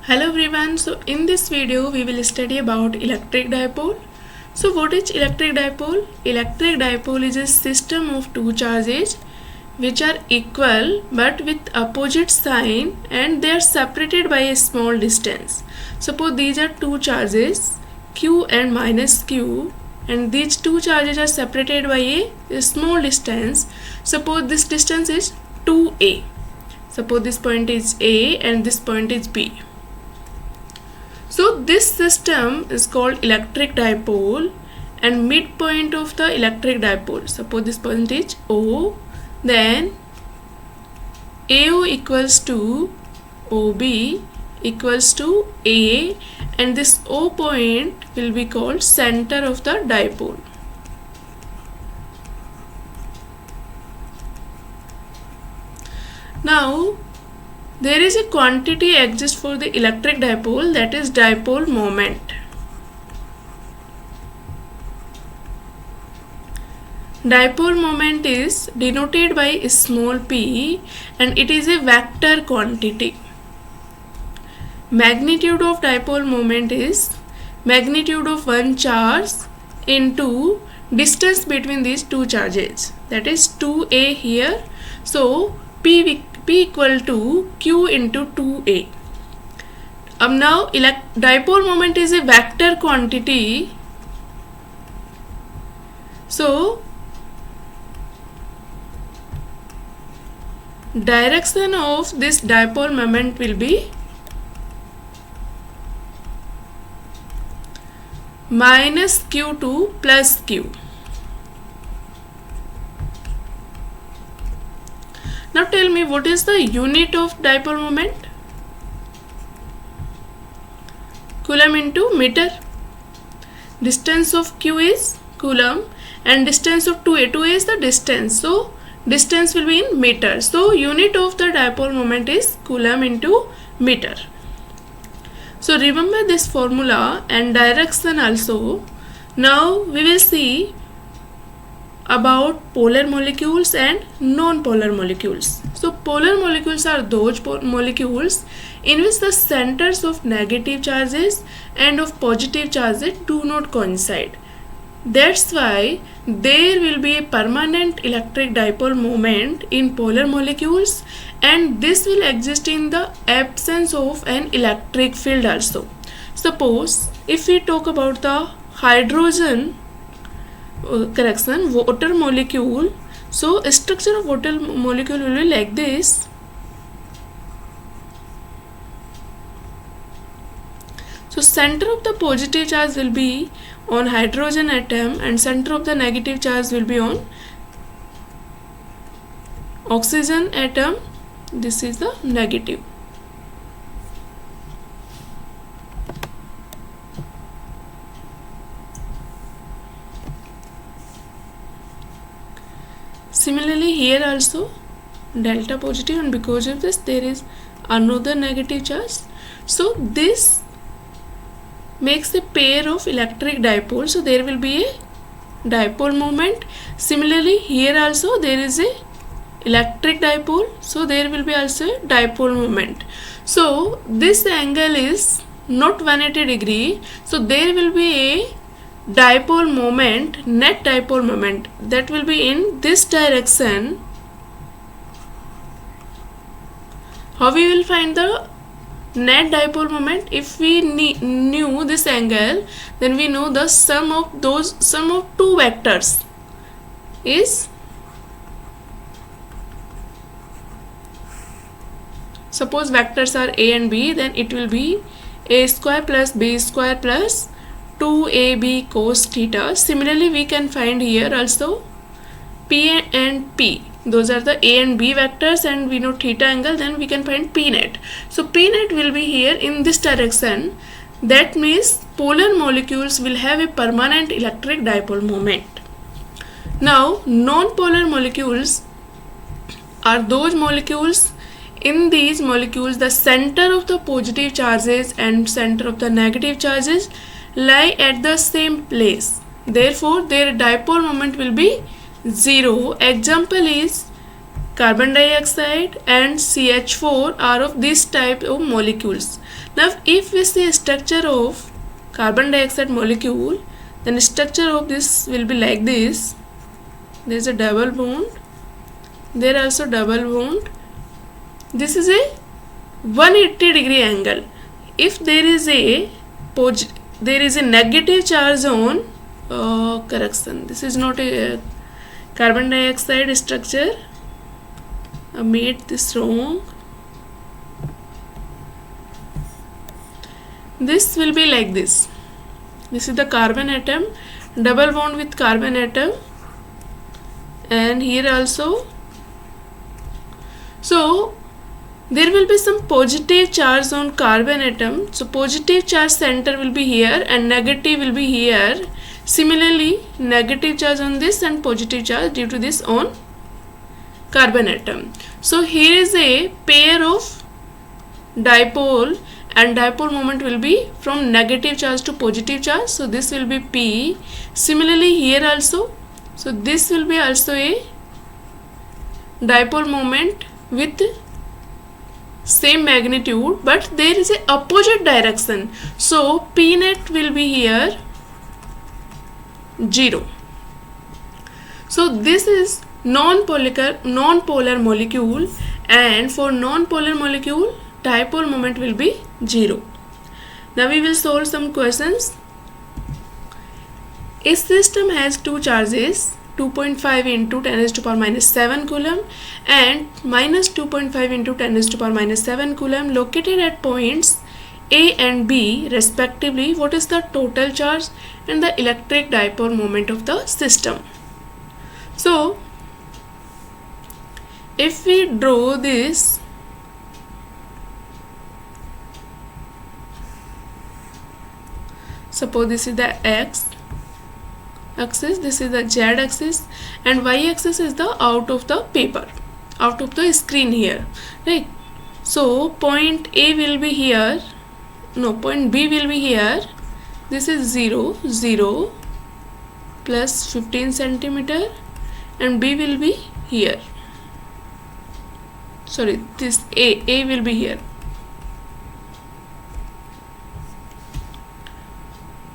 Hello everyone, so in this video we will study about electric dipole. So what is electric dipole? Electric dipole is a system of two charges which are equal but with opposite sign and they are separated by a small distance. Suppose these are two charges q and minus q and these two charges are separated by a small distance. Suppose this distance is 2a. Suppose this point is A and this point is B. So this system is called electric dipole and midpoint of the electric dipole. Suppose this point is O, then AO equals to OB equals to A and this O point will be called center of the dipole. Now there is a quantity exists for the electric dipole, that is dipole moment. Dipole moment is denoted by small p and it is a vector quantity. Magnitude of dipole moment is magnitude of one charge into distance between these two charges, that is 2a here. So P equal to q into 2a. Now dipole moment is a vector quantity. So direction of this dipole moment will be minus q to plus q. Now tell me, what is the unit of dipole moment? Coulomb into meter. Distance of q is coulomb and distance of 2a is the distance. So distance will be in meter. So unit of the dipole moment is coulomb into meter. So remember this formula and direction also. Now we will see about polar molecules and non-polar molecules. So polar molecules are those molecules in which the centers of negative charges and of positive charges do not coincide. That's why there will be a permanent electric dipole moment in polar molecules and this will exist in the absence of an electric field also. Suppose if we talk about the water molecule, so structure of water molecule will be like this. So center of the positive charge will be on hydrogen atom and center of the negative charge will be on oxygen atom. This is the negative. Similarly here also delta positive and because of this there is another negative charge. So this makes a pair of electric dipole. So there will be a dipole moment. Similarly here also there is a electric dipole. So there will be also a dipole moment. So this angle is not 180 degree. So there will be a dipole moment, net dipole moment, that will be in this direction. How we will find the net dipole moment? If we knew this angle, then we know the sum of two vectors is, suppose vectors are a and b, then it will be a square plus b square plus 2ab cos theta. Similarly we can find here also p and p, those are the a and b vectors and we know theta angle, then we can find p net. So p net will be here in this direction. That means polar molecules will have a permanent electric dipole moment. Now non-polar molecules are those molecules, in these molecules the center of the positive charges and center of the negative charges lie at the same place. Therefore their dipole moment will be 0. Example is carbon dioxide and CH4 are of this type of molecules. Now if we see structure of carbon dioxide molecule, then structure of this will be like this. There is a double bond, there also double bond. This is a 180-degree angle. If there is a negative charge on correction, this is not a carbon dioxide structure. I made this wrong. This will be like this. This is the carbon atom, double bond with carbon atom, and here also. So there will be some positive charge on carbon atom. So positive charge center will be here and negative will be here. Similarly, negative charge on this and positive charge due to this on carbon atom. So here is a pair of dipole, and dipole moment will be from negative charge to positive charge. So this will be P. Similarly here also. So this will be also a dipole moment with same magnitude, but there is a opposite direction. So P net will be here 0. So this is non-polar molecule, and for non-polar molecule dipole moment will be 0. Now we will solve some questions. A system has two charges, 2.5 into 10 raised to power minus 7 coulomb and minus 2.5 into 10 raised to power minus 7 coulomb located at points A and B respectively. What is the total charge and the electric dipole moment of the system? So if we draw this, suppose this is the X axis, this is the Z axis, and Y axis is the out of the paper, out of the screen here, right? So point A will be here, no, point B will be here. This is 0, 0 plus 15 centimeter, and B will be here. Sorry, this A will be here.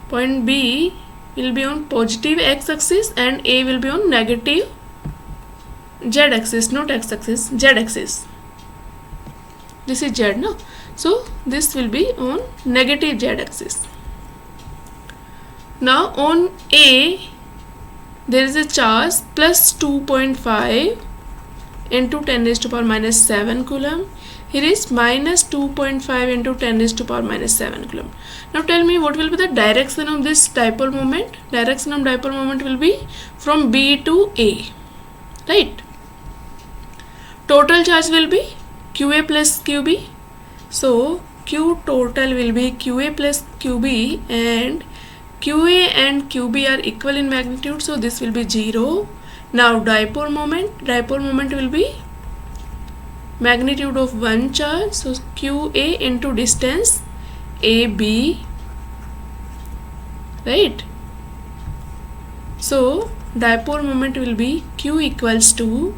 Point B will be on positive X axis and A will be on negative Z axis, not X axis, Z axis. This is Z, no? So this will be on negative Z axis. Now on A there is a charge plus 2.5 into 10 raised to power minus 7 coulomb. Here is minus 2.5 into 10 raised to power minus 7 coulomb. Now tell me what will be the direction of this dipole moment. Direction of dipole moment will be from B to A, right? Total charge will be QA plus QB. So Q total will be QA plus QB, and QA and QB are equal in magnitude, so this will be 0. Now dipole moment will be magnitude of one charge, so QA into distance AB, right? So dipole moment will be Q equals to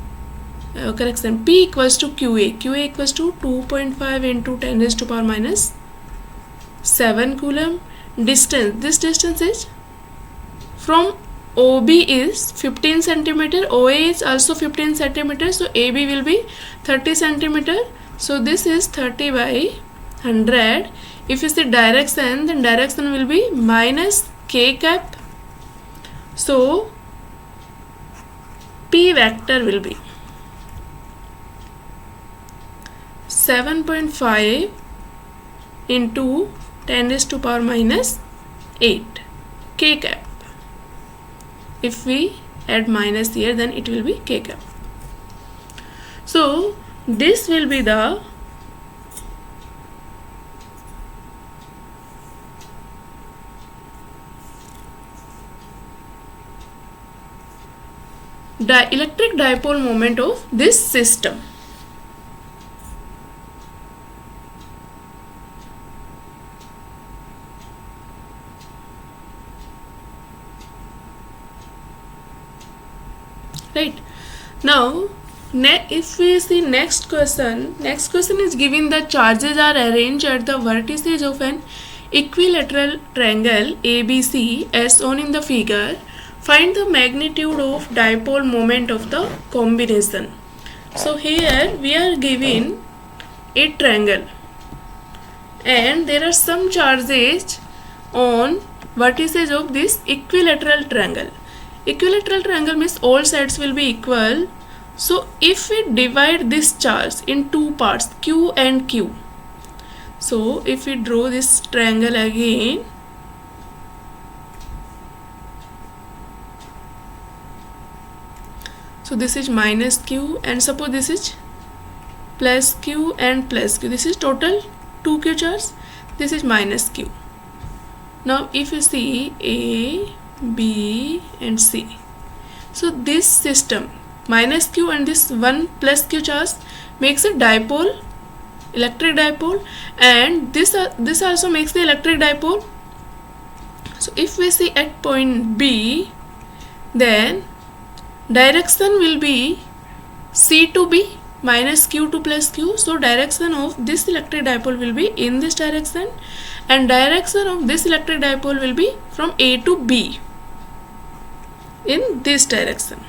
P equals to QA. QA equals to 2.5 into 10 raised to power minus 7 coulomb. Distance, this distance is from OB is 15 centimeter, OA is also 15 centimeter, so AB will be 30 centimeter. So this is 30 by 100. If you see direction, then direction will be minus K cap. So P vector will be 7.5 into 10 raised to power minus 8 K cap. If we add minus here, then it will be K cap. So this will be the electric dipole moment of this system. Right. Now If we see next question is given the charges are arranged at the vertices of an equilateral triangle ABC as shown in the figure. Find the magnitude of dipole moment of the combination. So here we are given a triangle and there are some charges on vertices of this equilateral triangle. Equilateral triangle means all sides will be equal. So if we divide this charge in two parts, Q and Q. So if we draw this triangle again, so this is minus Q and suppose this is plus Q and plus Q. This is total 2Q charge. This is minus Q. Now if you see A, B and C. So this system minus Q and this 1 plus Q charge makes a dipole, electric dipole, and this also makes the electric dipole. So if we see at point B, then direction will be C to B minus Q to plus Q. So direction of this electric dipole will be in this direction and direction of this electric dipole will be from A to B in this direction.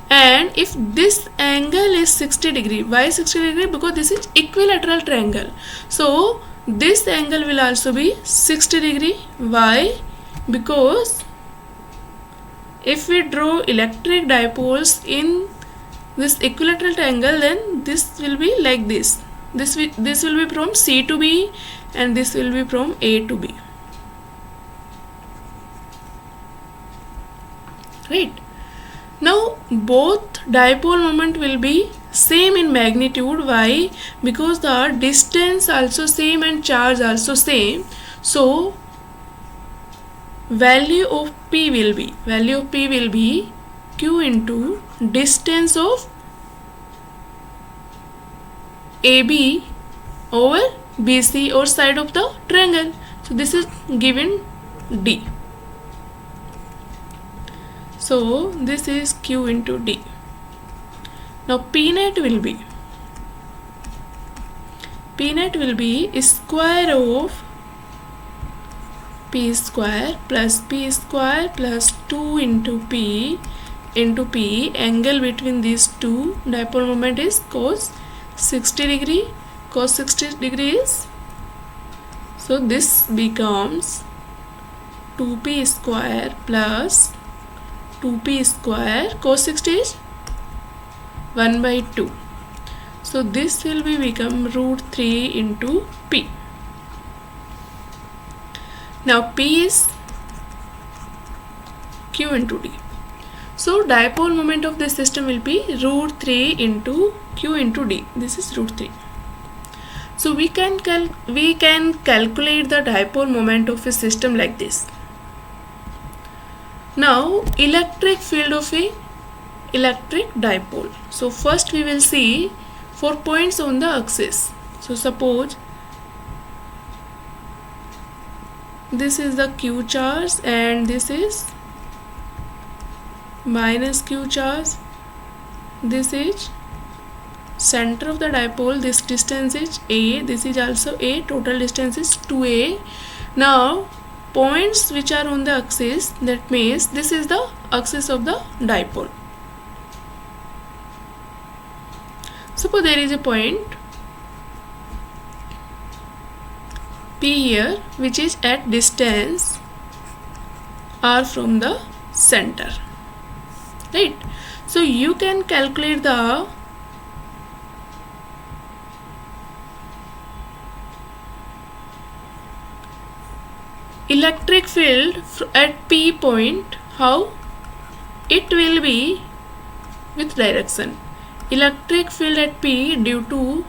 And if this angle is 60 degree, why 60 degree? Because this is equilateral triangle. So this angle will also be 60 degree. Why? Because if we draw electric dipoles in this equilateral triangle, then this will be like this. This will be from C to B and this will be from A to B. Right? Now both dipole moment will be same in magnitude. Why? Because the distance also same and charge also same. So value of P will be Q into distance of AB over BC or side of the triangle. So this is given D. So this is Q into D. Now P net will be square of P square plus 2 into P into P. Angle between these two dipole moment is cos 60 degree. Cos 60 degrees. So this becomes 2P square plus 2P square. Cos 60 is 1 by 2. So this will become root 3 into P. Now P is Q into D. So dipole moment of this system will be root 3 into Q into D. This is root 3. So we can calculate the dipole moment of a system like this. Now electric field of a electric dipole. So first we will see 4 points on the axis. So suppose this is the Q charge and this is minus Q charge. This is center of the dipole. This distance is A. This is also A. Total distance is 2A. Now points which are on the axis, that means this is the axis of the dipole. Suppose there is a point P here which is at distance R from the center. Right? So you can calculate the electric field at P point. How? It will be with direction. Electric field at P due to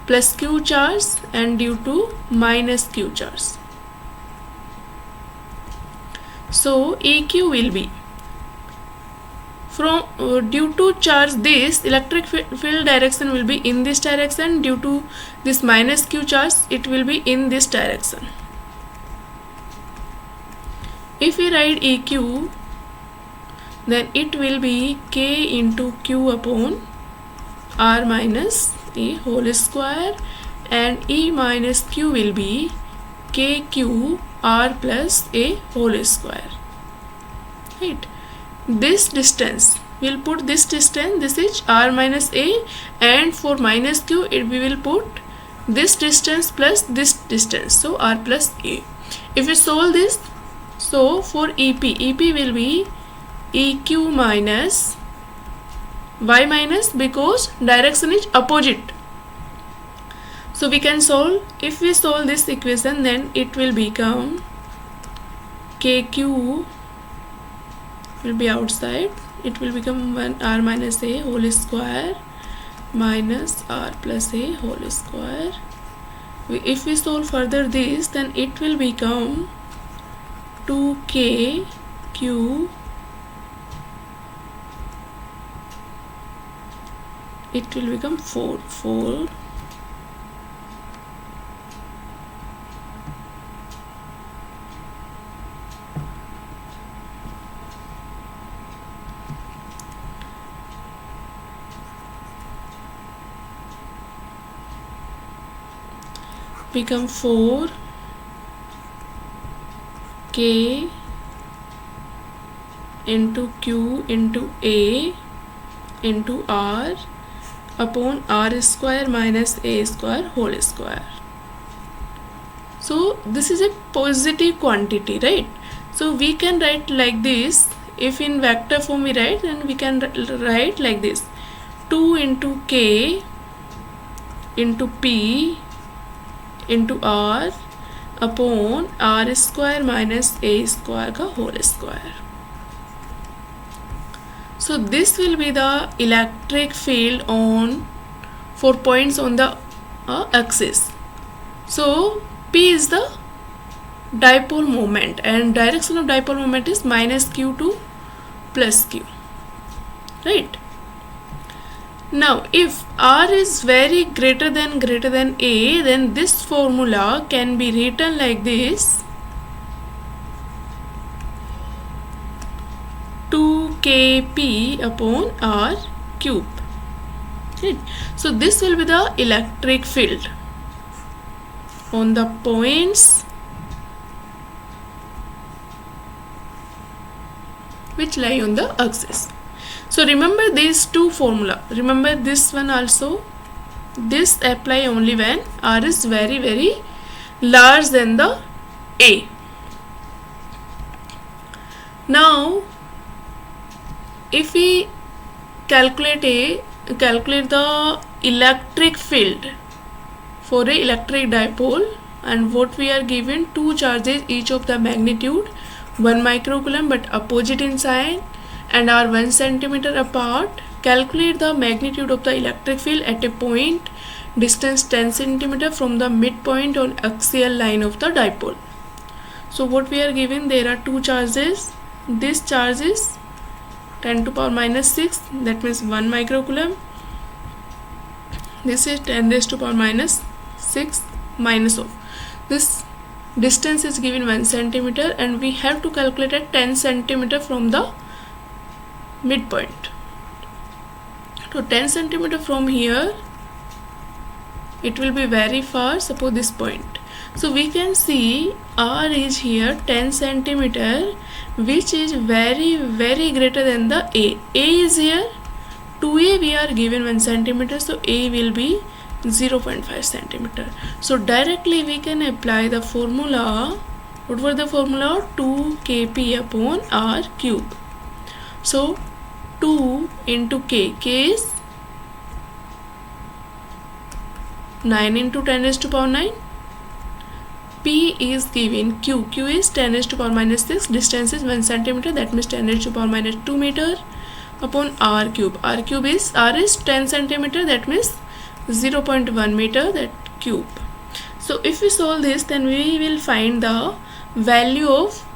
plus Q charge and due to minus Q charge. So EQ will be from due to charge, this electric field direction will be in this direction. Due to this minus Q charge, it will be in this direction. If we write EQ, then it will be k into q upon r minus a whole square, and E minus q will be kq r plus a whole square. Right, this distance, we'll put this distance, this is r minus a, and for minus q we will put this distance plus this distance, so r plus a. If we solve this, so for EP will be eq minus y minus, because direction is opposite, so we can solve. If we solve this equation, then it will become kq will be outside, it will become 1 r minus a whole square minus r plus a whole square. If we solve further this, then it will become 2kq, it will become 4 become 4 k into q into a into r upon r square minus a square whole square. So this is a positive quantity, right? So we can write like this. If in vector form we write, then we can write like this: 2 into k into p into r upon r square minus a square का whole square. So this will be the electric field on 4 points on the axis. So P is the dipole moment, and direction of dipole moment is minus q to plus q, right? Now if r is very greater than a, then this formula can be written like this: 2kp upon r cube. Right? So this will be the electric field on the points which lie on the axis. So remember these two formula, remember this one also. This apply only when r is very large than the a. Now if we calculate the electric field for a electric dipole, and what we are given, two charges each of the magnitude 1 microcoulomb but opposite in sign and are 1 centimeter apart. Calculate the magnitude of the electric field at a point distance 10 centimeter from the midpoint on axial line of the dipole. So what we are given, there are two charges. This charge is 10 to power minus 6, that means 1 microcoulomb. This is 10 raised to power minus 6 minus of this distance is given 1 centimeter, and we have to calculate at 10 centimeter from the midpoint. So 10 centimeter from here, it will be very far, suppose this point. So we can see r is here 10 centimeter, which is very greater than the a. A is here, to a we are given 1 centimeter, so a will be 0.5 centimeter. So directly we can apply the formula. What was the formula? 2kp upon r cube. So 2 into k is 9 into 10 raised to power 9. P is given, Q is 10 raised to power minus 6, distance is 1 centimeter, that means 10 raised to power minus 2 meter upon r cube. R is 10 centimeter, that means 0.1 meter, that cube. So if we solve this, then we will find the value of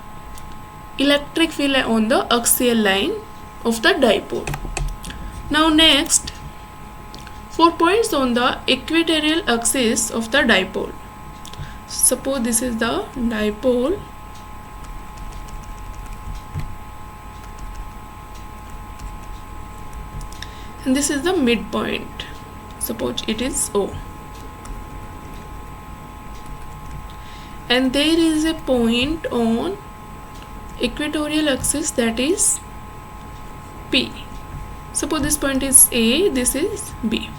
electric field on the axial line of the dipole. Now next, 4 points on the equatorial axis of the dipole. Suppose this is the dipole. and this is the midpoint. Suppose it is O, and there is a point on equatorial axis, that is P. Suppose this point is A, this is B.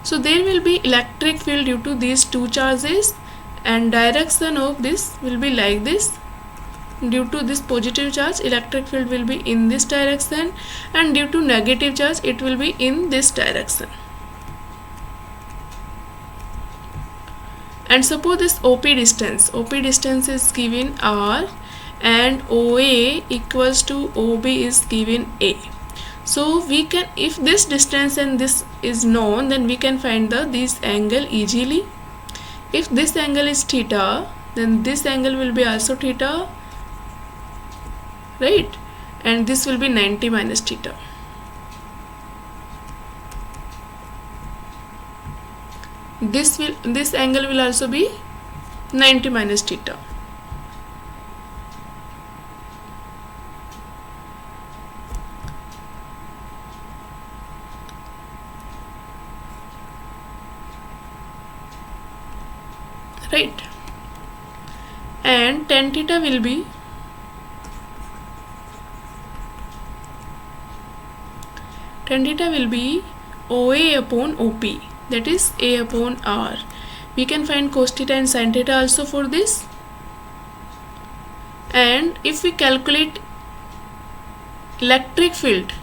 So there will be electric field due to these two charges, and direction of this will be like this. Due to this positive charge, electric field will be in this direction, and due to negative charge, it will be in this direction. And suppose this OP distance is given R, and OA equals to OB is given A. So we can, if this distance and this is known, then we can find this angle easily. If this angle is theta, then this angle will be also theta, right? And this will be 90 minus theta. This angle will also be 90 minus theta. Right? And tan theta will be OA upon OP, that is A upon R. We can find cos theta and sin theta also for this. And if we calculate electric field,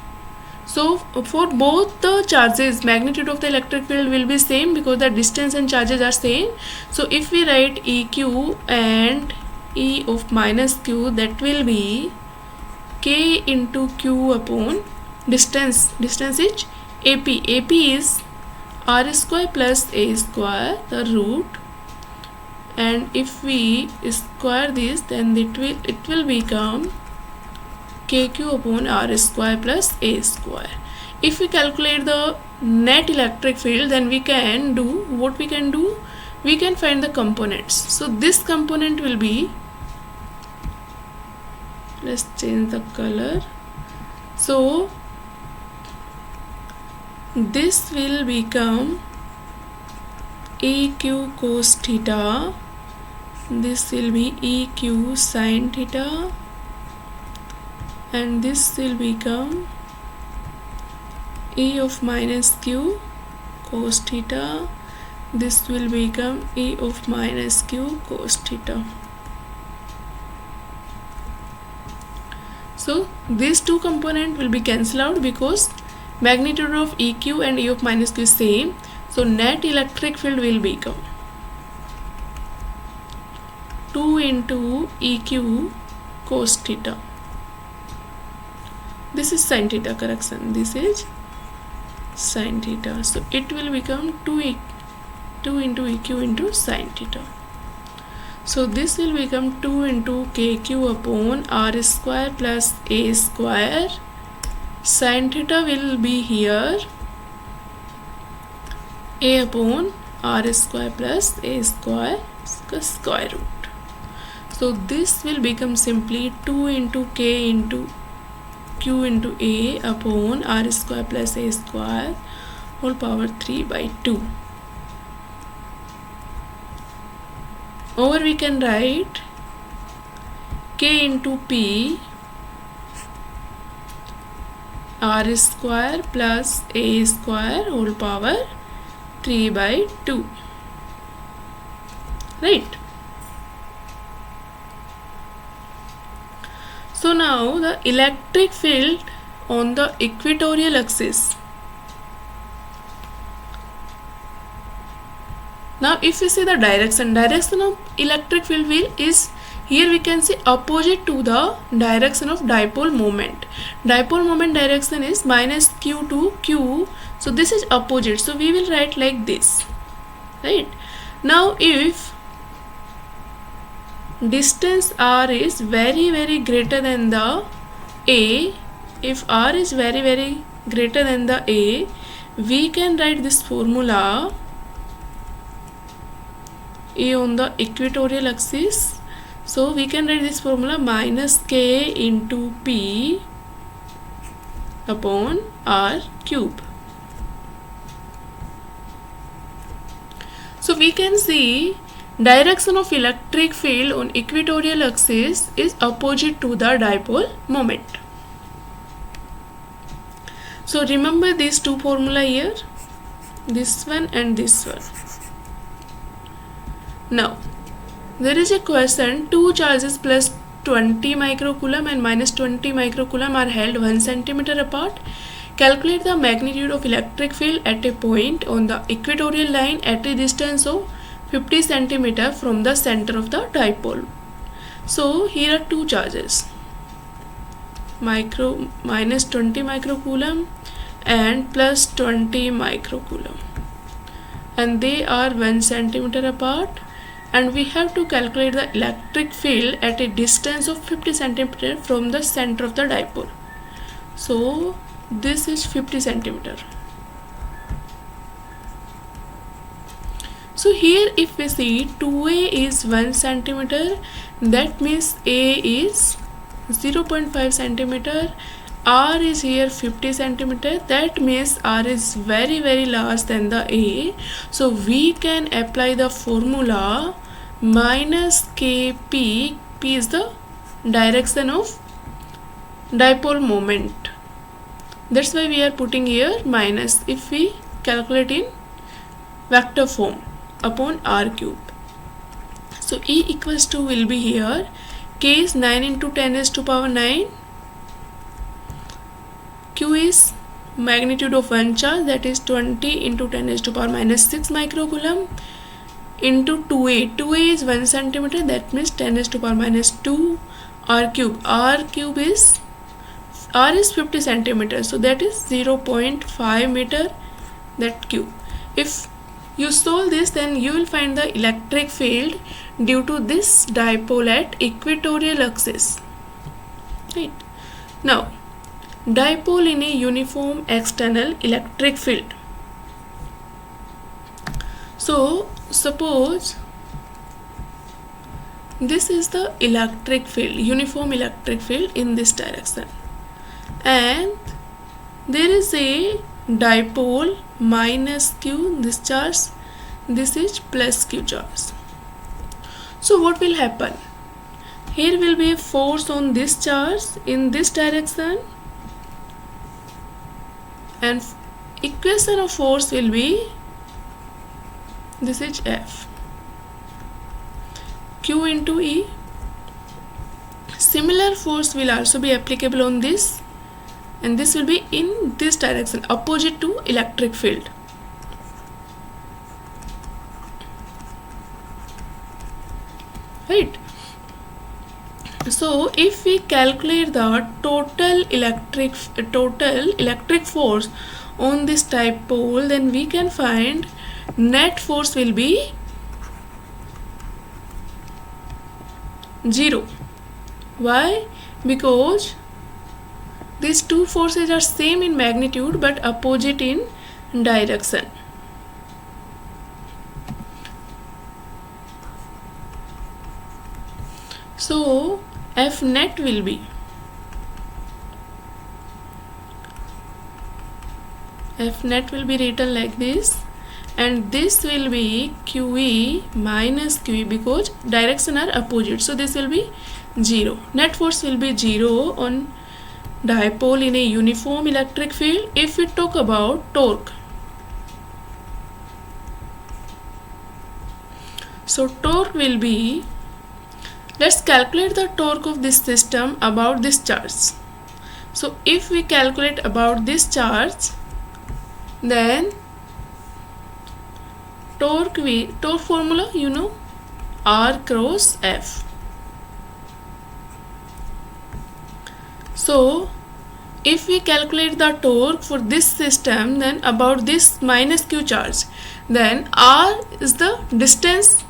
so for both the charges, magnitude of the electric field will be same because the distance and charges are same. So if we write EQ and E of minus Q, that will be K into Q upon distance is AP. AP is R square plus A square, the root, and if we square this, then it will become KQ upon R square plus A square. If we calculate the net electric field, then we can do what we can do. We can find the components. So this component will be, let's change the color. So this will become EQ cos theta, this will be EQ sin theta, and this will become E of minus Q cos theta, this will become E of minus Q cos theta. So these two components will be cancelled out because magnitude of EQ and E of minus Q is same. So net electric field will become 2 into EQ cos theta. This is sin theta, correction, this is sin theta. So it will become 2 into EQ into sin theta. So this will become 2 into KQ upon R square plus A square. Sin theta will be here A upon R square plus A square square root. So this will become simply 2 into K into Q into A upon R square plus A square whole power 3 by 2. Over we can write K into P R square plus A square whole power 3 by 2. Right? So now the electric field on the equatorial axis. Now if you see the direction of electric field is, here we can see opposite to the direction of dipole moment. Dipole moment direction is minus Q to Q. So this is opposite. So we will write like this. Right? Now if distance R is very greater than the A, if R is very greater than the A, we can write this formula A on the equatorial axis. So we can write this formula minus K into P upon r cube. So we can see direction of electric field on equatorial axis is opposite to the dipole moment. So remember these two formula here, this one and this one. Now there is a question, two charges plus 20 microcoulomb and minus 20 microcoulomb are held 1 centimeter apart. Calculate the magnitude of electric field at a point on the equatorial line at a distance of 50 centimeter from the center of the dipole. So here are two charges, minus 20 microcoulomb and plus 20 microcoulomb, and they are 1 centimeter apart, and we have to calculate the electric field at a distance of 50 centimeter from the center of the dipole. So this is 50 centimeter. So here if we see 2a is 1 centimeter, that means a is 0.5 centimeter, r is here 50 centimeter, that means r is very large than the a. So we can apply the formula minus kp, p is the direction of dipole moment. That's why we are putting here minus if we calculate in vector form upon r cube. So E equals to will be here, K is 9 into 10 raised to power 9, Q is magnitude of one charge, that is 20 into 10 raised to power minus 6 microcoulomb into 2a. 2a is 1 centimeter, that means 10 raised to power minus 2 r cube. R cube is, r is 50 centimeters, so that is 0.5 meter that cube. If you solve this, then you will find the electric field due to this dipole at equatorial axis. Right. Now dipole in a uniform external electric field. So suppose this is the electric field, uniform electric field in this direction, and there is a dipole minus q, this charge, this is plus q charge. So what will happen? Here will be a force on this charge in this direction, and equation of force will be, this is F, Q into E. Similar force will also be applicable on this, and this will be in this direction, opposite to electric field. Right. So if we calculate the total electric force on this dipole, then we can find net force will be 0. Why? Because these two forces are same in magnitude but opposite in direction. So F net will be, written like this, and this will be QE minus QE because direction are opposite, so this will be 0. Net force will be 0 on dipole in a uniform electric field. If we talk about torque, so torque will be, let's calculate the torque of this system about this charge. So if we calculate about this charge, then torque formula, you know, R cross F. So if we calculate the torque for this system, then about this minus Q charge, then R is the distance.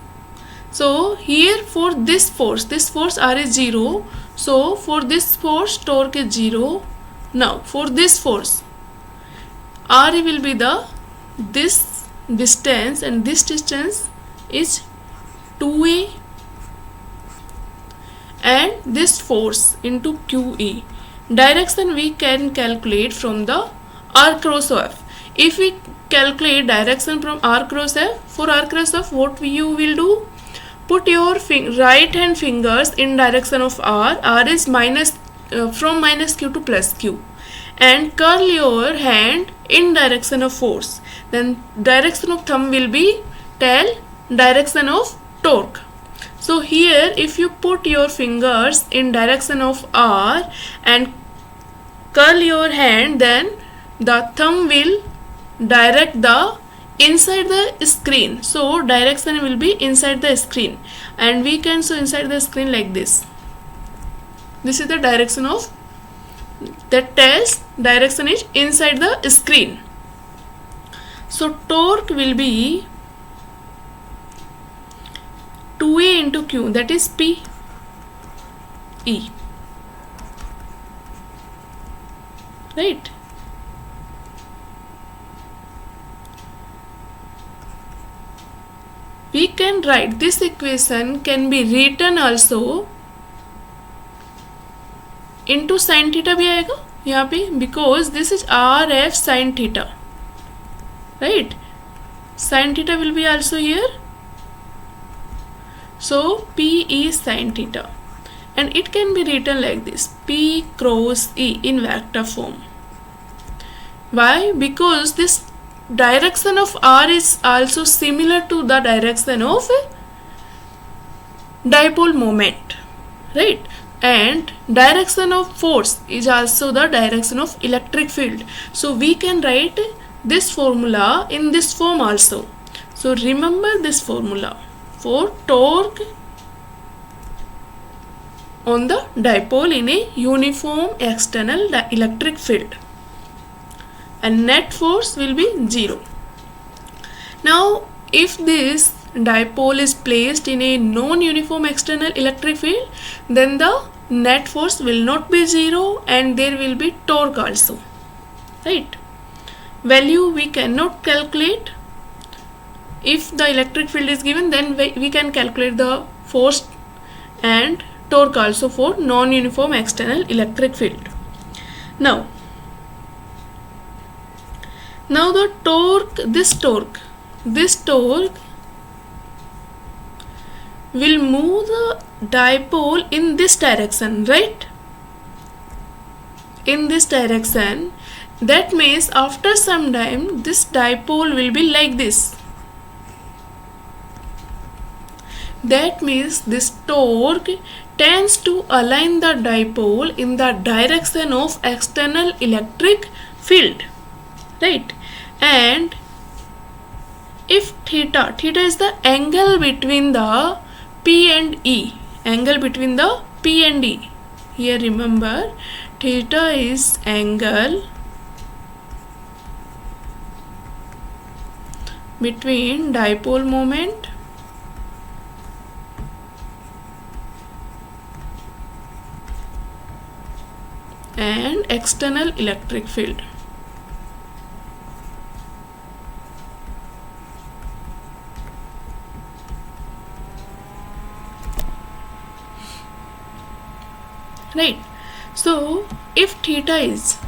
So here for this force R is 0, so for this force torque is 0. Now for this force R will be this distance, and this distance is 2a, and this force into QE, direction we can calculate from the R cross F. If we calculate direction from R cross F, for R cross F, what you will do? Put your right hand fingers in direction of R. R is from minus Q to plus Q, and curl your hand in direction of force. Then direction of thumb will be tell direction of torque. So here if you put your fingers in direction of R and curl your hand, then the thumb will direct the inside the screen. So direction will be inside the screen, and we can show inside the screen like this. This is the direction of that tells direction is inside the screen. So torque will be 2A into Q, that is P E, right? We can write this equation can be written also into sin theta भी आएगा यहाँ पे, because this is RF sin theta, right? Sin theta will be also here. So P is sin theta, and it can be written like this, P cross E in vector form. Why? Because this direction of R is also similar to the direction of dipole moment, right? And direction of force is also the direction of electric field. So we can write this formula in this form also. So remember this formula for torque on the dipole in a uniform external electric field, and net force will be 0. Now if this dipole is placed in a non-uniform external electric field, then the net force will not be 0, and there will be torque also, right? Value we cannot calculate. If the electric field is given, then we can calculate the force and torque also for non-uniform external electric field. Now the torque, this torque will move the dipole in this direction, right? In this direction. That means after some time this dipole will be like this. That means this torque tends to align the dipole in the direction of external electric field, right? And if theta is the angle between the P and E, angle between the P and E, here remember theta is angle between dipole moment and external electric field. Right. So if theta is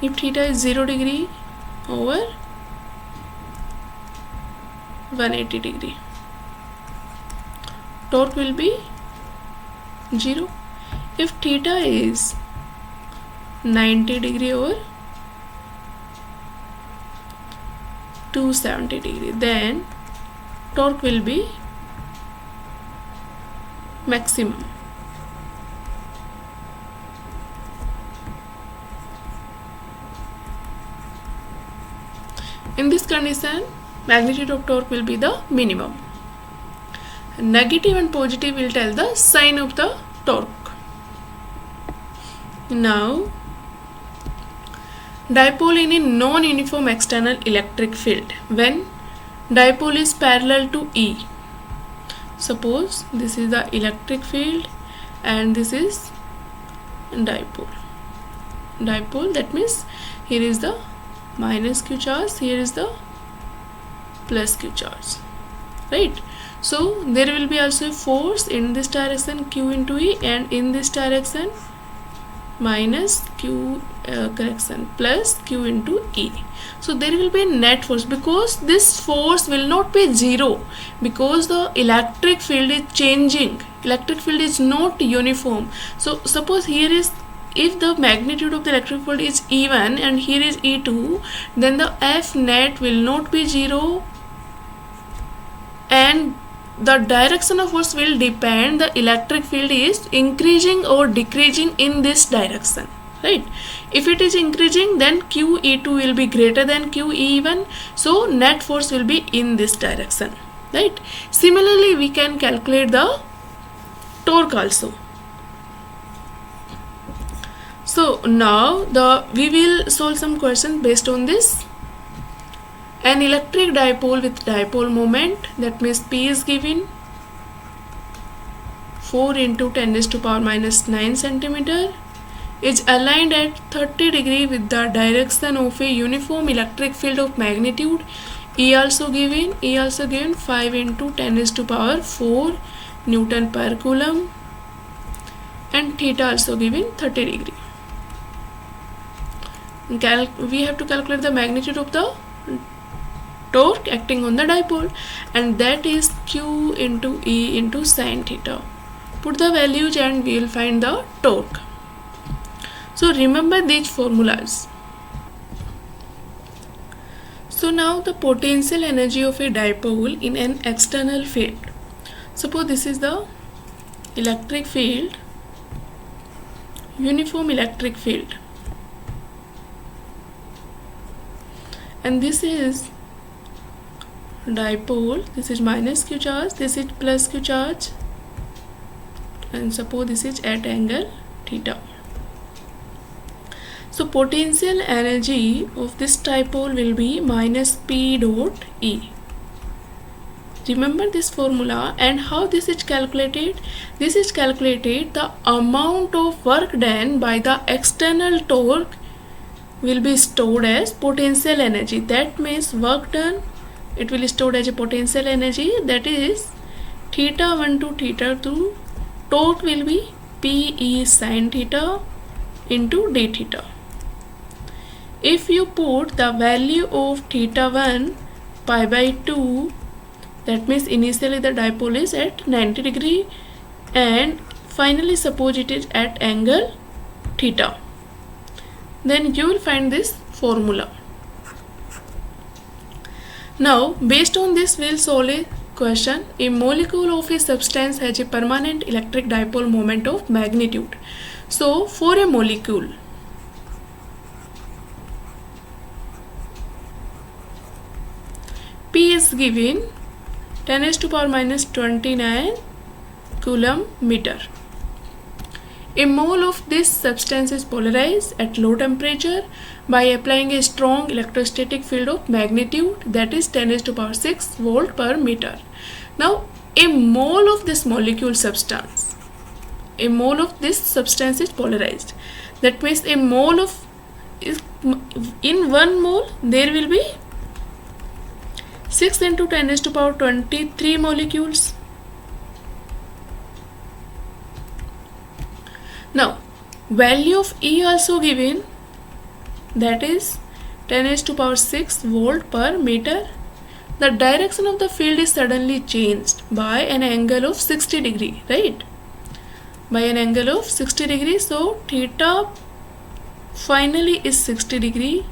0 degree over 180 degree, torque will be 0. If theta is 90 degree over 270 degree, then torque will be maximum. In this condition, magnitude of torque will be the minimum. Negative and positive will tell the sign of the torque. Now, dipole in a non-uniform external electric field. When dipole is parallel to E, suppose this is the electric field and this is dipole. That means here is the minus Q charge, here is the plus Q charge, right? So there will be also a force in this direction, Q into E, and in this direction minus Q plus Q into E. So there will be a net force, because this force will not be zero, because the electric field is changing. Electric field is not uniform. So suppose here is, if the magnitude of the electric field is E1 and here is E2, then the F net will not be zero, and the direction of force will depend the electric field is increasing or decreasing in this direction, right? If it is increasing, then QE2 will be greater than QE1, so net force will be in this direction, right? Similarly, we can calculate the torque also. So now we will solve some questions based on this. An electric dipole with dipole moment, that means P is given 4 into 10 raised to power minus 9 centimeter, is aligned at 30 degree with the direction of a uniform electric field of magnitude E also given 5 into 10 raised to power 4 Newton per coulomb, and theta also given 30 degree. We have to calculate the magnitude of the torque acting on the dipole, and that is Q into E into sin theta. Put the values and we will find the torque. So remember these formulas. So now the potential energy of a dipole in an external field. Suppose this is the electric field, uniform electric field, and this is dipole. This is minus Q charge, this is plus Q charge, and suppose this is at angle theta. So potential energy of this dipole will be minus P dot E. Remember this formula, and how this is calculated? This is calculated the amount of work done by the external torque will be stored as potential energy. That means work done, it will be stored as a potential energy, that is theta 1 to theta 2. Torque will be Pe sin theta into d theta. If you put the value of theta 1 pi by 2, that means initially the dipole is at 90 degree and finally suppose it is at angle theta, then you will find this formula. Now based on this we will solve a question. A molecule of a substance has a permanent electric dipole moment of magnitude. So for a molecule, P is given 10 raised to power minus 29 coulomb meter. A mole of this substance is polarized at low temperature by applying a strong electrostatic field of magnitude, that is 10 raised to power 6 volt per meter. Now a mole of this molecule substance, a mole of this substance is polarized. That means a mole of in 1 mole there will be 6 into 10 raised to power 23 molecules. Now value of E also given, that is 10 raised to power 6 volt per meter. The direction of the field is suddenly changed by an angle of 60 degree, right? By an angle of 60 degree. So theta finally is 60 degree.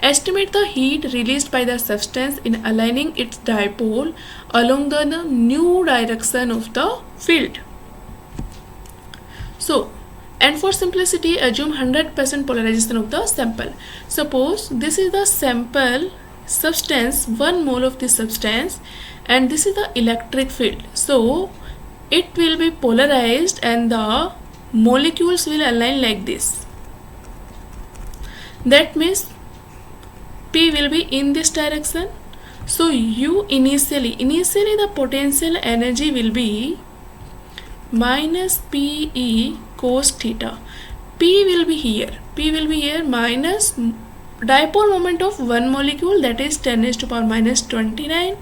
Estimate the heat released by the substance in aligning its dipole along the new direction of the field. So, and for simplicity, assume 100% polarization of the sample. Suppose this is the sample substance, 1 mole of this substance, and this is the electric field. So it will be polarized and the molecules will align like this. That means P will be in this direction. So you initially the potential energy will be minus Pe cos theta. P will be here minus dipole moment of one molecule, that is 10 raised to power minus 29,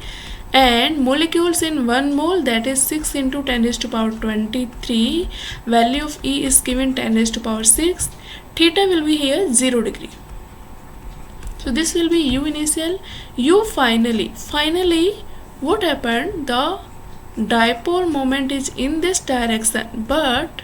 and molecules in 1 mole, that is 6 into 10 raised to power 23. Value of E is given 10 raised to power 6. Theta will be here 0 degree. So this will be U initial. U finally. Finally, what happened? The dipole moment is in this direction, but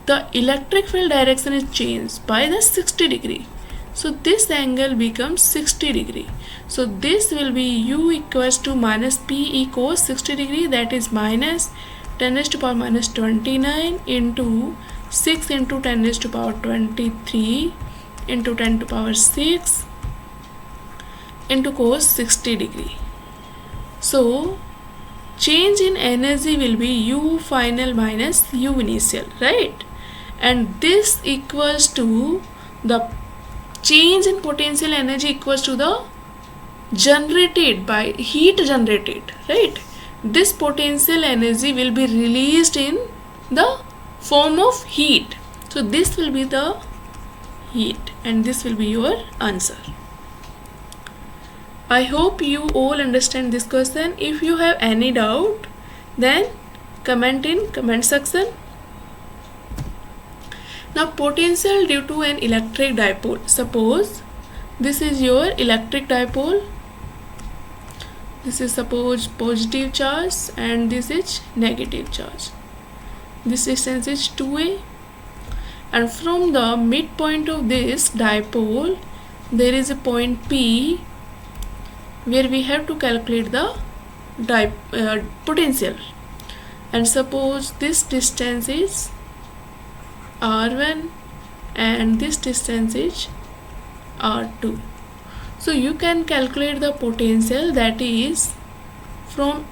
the electric field direction is changed by the 60 degree. So this angle becomes 60 degree. So this will be U equals to minus P equals 60 degree, that is minus 10 raised to power minus 29 into 6 into 10 raised to power 23 into 10 to power 6 into cos 60 degree. So change in energy will be U final minus U initial, right? And this equals to the change in potential energy equals to the generated by heat generated, right? This potential energy will be released in the form of heat. So this will be the heat and this will be your answer. I hope you all understand this question. If you have any doubt, then comment in comment section. Now potential due to an electric dipole. Suppose this is your electric dipole. This is suppose positive charge and this is negative charge. This distance is 2a, and from the midpoint of this dipole there is a point P where we have to calculate the potential. And suppose this distance is R1 and this distance is R2. So you can calculate the potential, that is from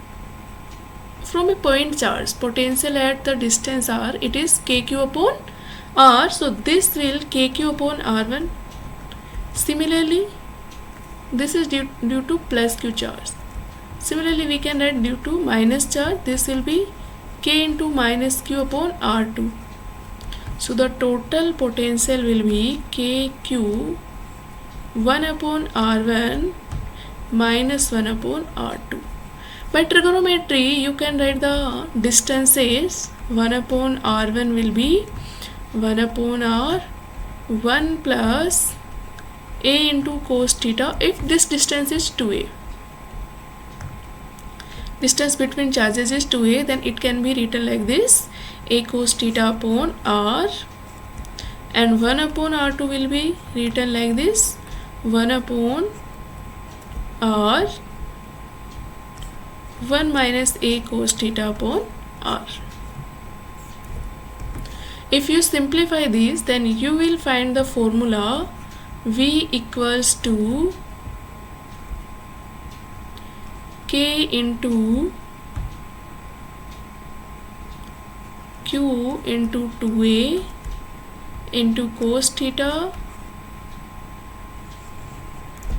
a point charge, potential at the distance R, it is kq upon R. So this will kq upon R1. Similarly, this is due to plus q charge. Similarly, we can write due to minus charge, this will be k into minus q upon R2. So the total potential will be kq 1 upon R1 minus 1 upon R2. By trigonometry, you can write the distances. 1 upon R1 will be 1 upon R1 plus a into cos theta if this distance is 2a. Distance between charges is 2a, then it can be written like this: a cos theta upon R, and 1 upon R2 will be written like this: 1 upon R 1 minus a cos theta upon R. If you simplify this, then you will find the formula V equals to K into Q into 2a into cos theta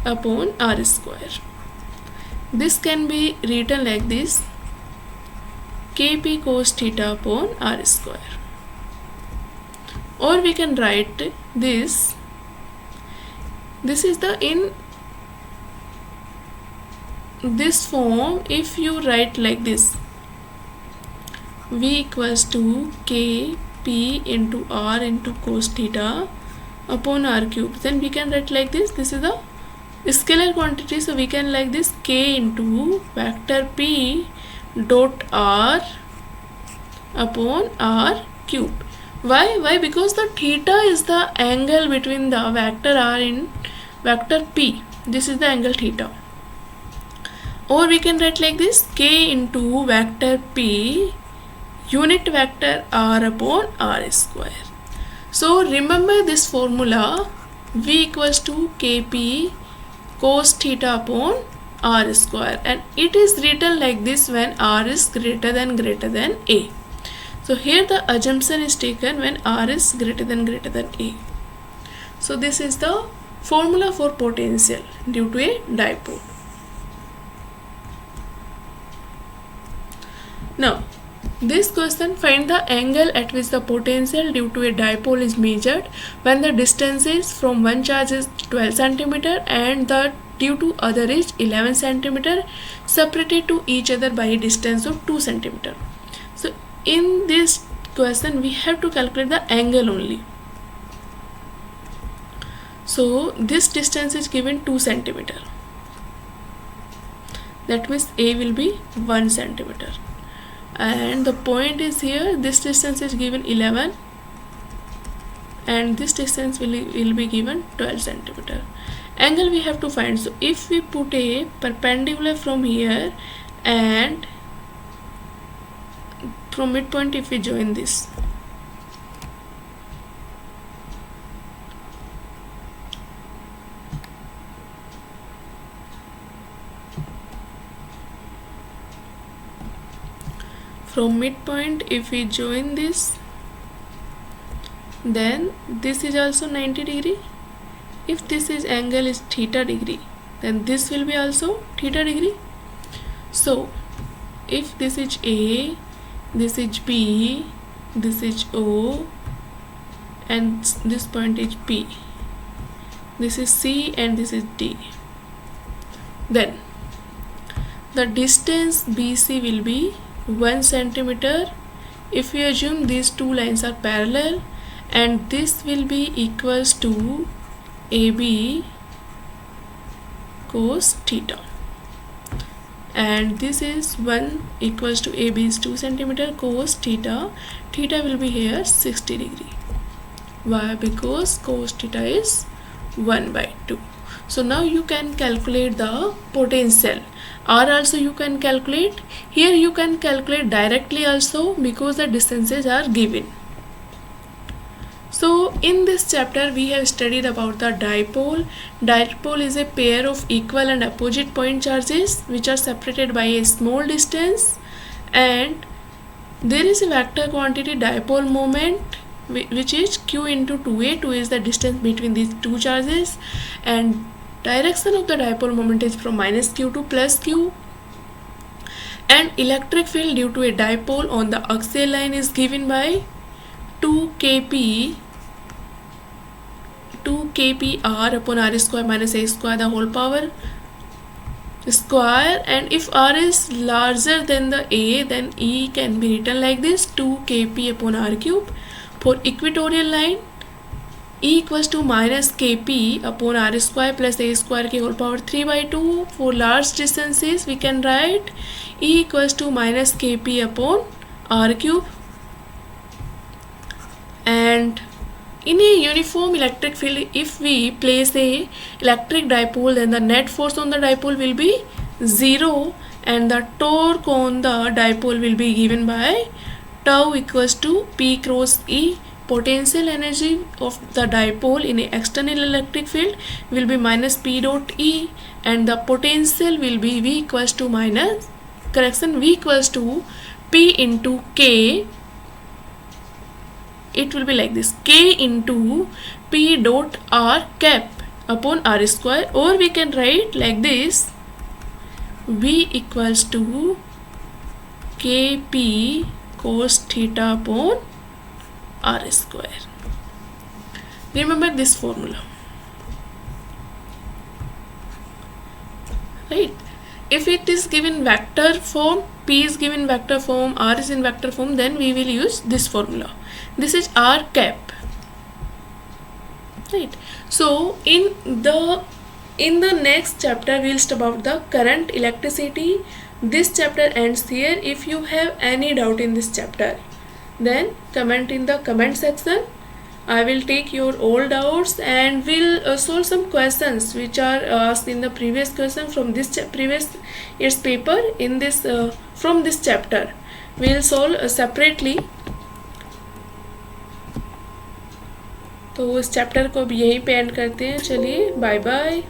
upon R square. This can be written like this: Kp cos theta upon R square. Or we can write this. This is the in this form. If you write like this, V equals to Kp into R into cos theta upon R cube, then we can write like this. This is the scalar quantity, so we can like this: K into vector P dot R upon R cube. Why? Because the theta is the angle between the vector R and vector P. This is the angle theta. Or we can write like this: K into vector P unit vector R upon R square. So remember this formula: V equals to Kp cos theta upon R square, and it is written like this when R is greater than A. So here the assumption is taken when R is greater than A. So this is the formula for potential due to a dipole. Now this question: find the angle at which the potential due to a dipole is measured when the distance is from one charge is 12 cm and the due to other is 11 centimeter separated to each other by a distance of 2 centimeter. So in this question we have to calculate the angle only. So this distance is given 2 centimeter. That means A will be 1 centimeter. And the point is here, this distance is given 11 and this distance will be given 12 centimeter. Angle we have to find. So if we put a perpendicular from here and from midpoint, if we join this, from midpoint if we join this, then this is also 90 degree. If this is angle is theta degree, then this will be also theta degree. So if this is A, this is B, this is O, and this point is P, this is C, and this is D, then the distance BC will be 1 centimeter. If we assume these two lines are parallel, and this will be equals to AB cos theta, and this is 1 equals to AB is 2 centimeter cos theta. Theta will be here 60 degree. Why? Because cos theta is 1 by 2. So now you can calculate the potential, or also you can calculate here, you can calculate directly also because the distances are given. So in this chapter we have studied about the dipole. Dipole is a pair of equal and opposite point charges which are separated by a small distance, and there is a vector quantity dipole moment which is q into 2a. 2 is the distance between these two charges, and direction of the dipole moment is from minus q to plus q, and electric field due to a dipole on the axial line is given by 2 kp r upon r square minus a square the whole power square. And if r is larger than the a, then E can be written like this, 2 kp upon r cube. For equatorial line, E equals to minus kp upon r square plus a square के whole power 3 by 2. For large distances we can write E equals to minus kp upon r cube. And in a uniform electric field, if we place a electric dipole, then the net force on the dipole will be 0, and the torque on the dipole will be given by tau equals to P cross E. Potential energy of the dipole in an external electric field will be minus P dot E, and the potential will be V equals to V equals to P into K. It will be like this, K into P dot R cap upon R square, or we can write like this, V equals to KP cos theta upon R square. Remember this formula, right? If it is given vector form, P is given vector form, R is in vector form, then we will use this formula. This is R cap, right? So in the next chapter we will study about the current, electricity. This chapter ends here. If you have any doubt in this chapter, then comment in the comment section. I will take your all doubts and will solve some questions which are asked in the previous question from this previous year's paper. In this from this chapter we will solve separately. तो इस chapter को अब यहीं पे and करते हैं. चलिए, bye bye.